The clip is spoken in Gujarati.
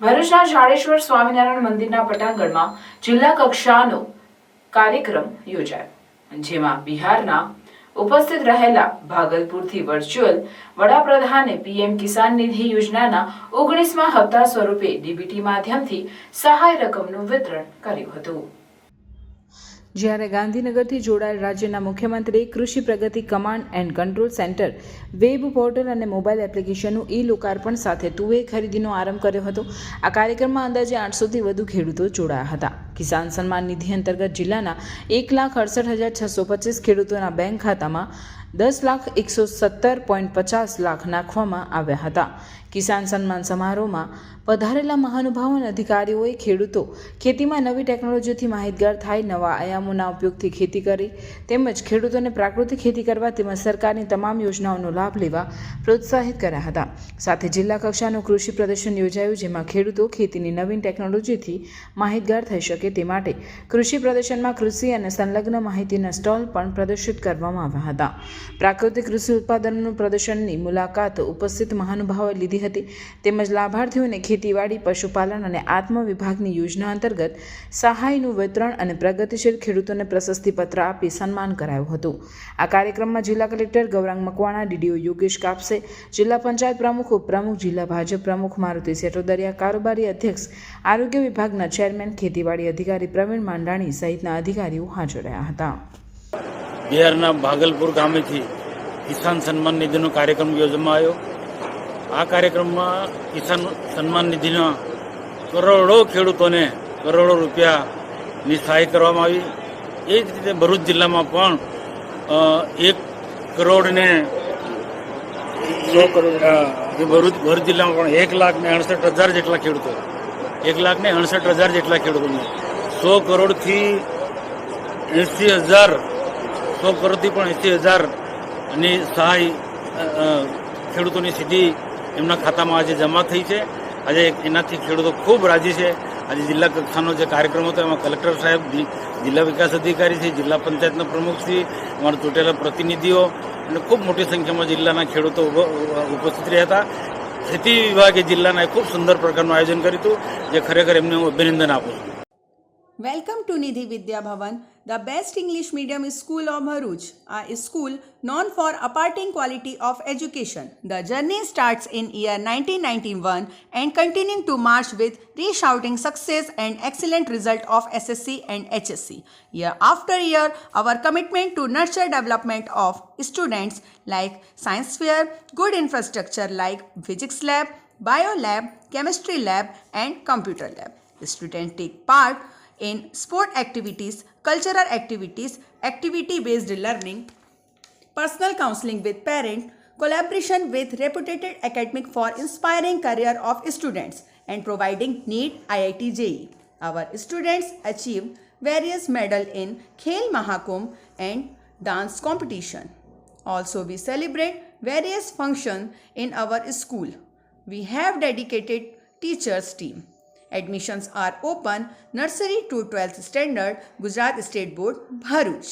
ભરૂચના જાડેશ્વર સ્વામિનારાયણ મંદિરના પટાંગણમાં જિલ્લા કક્ષાનો કાર્યક્રમ યોજાયો, જેમાં બિહારના ઉપસ્થિત રહેલા ભાગલપુરથી વર્ચ્યુઅલ વડાપ્રધાને પીએમ કિસાન નિધિ યોજનાના 19મા હપ્તા સ્વરૂપે ડીબીટી માધ્યમથી સહાય રકમનું વિતરણ કર્યું હતું. જ્યારે ગાંધીનગરથી જોડાયેલ રાજ્યના મુખ્યમંત્રીએ કૃષિ પ્રગતિ command and control centre web portal અને મોબાઈલ એપ્લિકેશનનું લોકાર્પણ સાથે તુવેર ખરીદીનો આરંભ કર્યો હતો. આ કાર્યક્રમમાં અંદાજે 800થી વધુ ખેડૂતો જોડાયા હતા. કિસાન સન્માન નિધિ અંતર્ગત જિલ્લાના 1,68,625 ખેડૂતોના બેંક ખાતામાં 10,117.50 લાખ નાખવામાં આવ્યા હતા. કિસાન સન્માન સમારોહમાં પધારેલા મહાનુભાવો અને અધિકારીઓએ ખેડૂતો ખેતીમાં નવી ટેકનોલોજીથી માહિતગાર થાય, નવા આયામોના ઉપયોગથી ખેતી કરી તેમજ ખેડૂતોને પ્રાકૃતિક ખેતી કરવા તેમજ સરકારની તમામ યોજનાઓનો લાભ લેવા પ્રોત્સાહિત કર્યા હતા. સાથે જિલ્લા કક્ષાનું કૃષિ પ્રદર્શન યોજાયું, જેમાં ખેડૂતો ખેતીની નવીન ટેકનોલોજીથી માહિતગાર થઈ શકે તે માટે કૃષિ પ્રદર્શનમાં કૃષિ અને સંલગ્ન માહિતીના સ્ટોલ પણ પ્રદર્શિત કરવામાં આવ્યા હતા. પ્રાકૃતિક કૃષિ ઉત્પાદનોનું પ્રદર્શનની મુલાકાત ઉપસ્થિત મહાનુભાવોએ લીધી હતી તેમજ લાભાર્થીઓને ખેતીવાડી, પશુપાલન અને આત્મ વિભાગની યોજના અંતર્ગત સહાયનું વિતરણ અને પ્રગતિશીલ ખેડૂતોને પ્રશસ્તિપત્ર આપી સન્માન કરાયું હતું. આ કાર્યક્રમમાં જિલ્લા કલેક્ટર ગૌરાંગ મકવાણા, ડીડીઓ યોગેશ કાપસે, જિલ્લા પંચાયત પ્રમુખ, ઉપપ્રમુખ, જિલ્લા ભાજપ પ્રમુખ મારુતિ સેટોદરિયા, કારોબારી અધ્યક્ષ, આરોગ્ય વિભાગના ચેરમેન, ખેતીવાડી અધિકારી પ્રવીણ માંડાણી સહિતના અધિકારીઓ હાજર રહ્યા હતા. બિહારના ભાગલપુર ગામેથી કિસાન સન્માન નિધિનો કાર્યક્રમ યોજવામાં આવ્યો. આ કાર્યક્રમમાં કિસાન સન્માન નિધિના કરોડો ખેડૂતોને કરોડો રૂપિયાની સહાય કરવામાં આવી. એ જ રીતે ભરૂચ જિલ્લામાં પણ 1 કરોડ ને 100 કરોડ ભરૂચ જિલ્લામાં પણ 1,68,000 જેટલા ખેડૂતો 1,68,000 જેટલા ખેડૂતોને 100 કરોડથી 80,000 100 કરોડથી પણ 80,000ની સહાય ખેડૂતોની સીધી એમના ખાતામાં આજે જમા થઈ છે. આજે એનાથી ખેડૂતો ખૂબ રાજી છે. આજે જિલ્લા કક્ષાનો જે કાર્યક્રમ હતો એમાં કલેક્ટર સાહેબ, જિલ્લા વિકાસ અધિકારી છે, જિલ્લા પંચાયતના પ્રમુખશ્રી, અમારા ચૂંટેલા પ્રતિનિધિઓ અને ખૂબ મોટી સંખ્યામાં જિલ્લાના ખેડૂતો ઉપસ્થિત રહ્યા હતા. ખેતી વિભાગે જિલ્લાના ખૂબ સુંદર પ્રકારનું આયોજન કર્યું હતું, જે ખરેખર એમને હું અભિનંદન આપું છું. Welcome to Nidhi Vidya Bhavan, the best English medium school of Bharuch, a school known for imparting quality of education. The journey starts in year 1991 and continuing to march with resounding success and excellent result of SSC and HSC. Year after year, our commitment to nurture development of students like science fair, good infrastructure like physics lab, bio lab, chemistry lab and computer lab. Students take part in sport activities, cultural activities, activity-based learning, personal counseling with parents, collaboration with reputed academic for inspiring career of students and providing NEET IIT JEE. Our students achieved various medals in Khel Mahakumbh and dance competition. Also, we celebrate various functions in our school. We have dedicated teachers team. Admissions are open nursery to 12th standard, Gujarat State Board, Bharuch.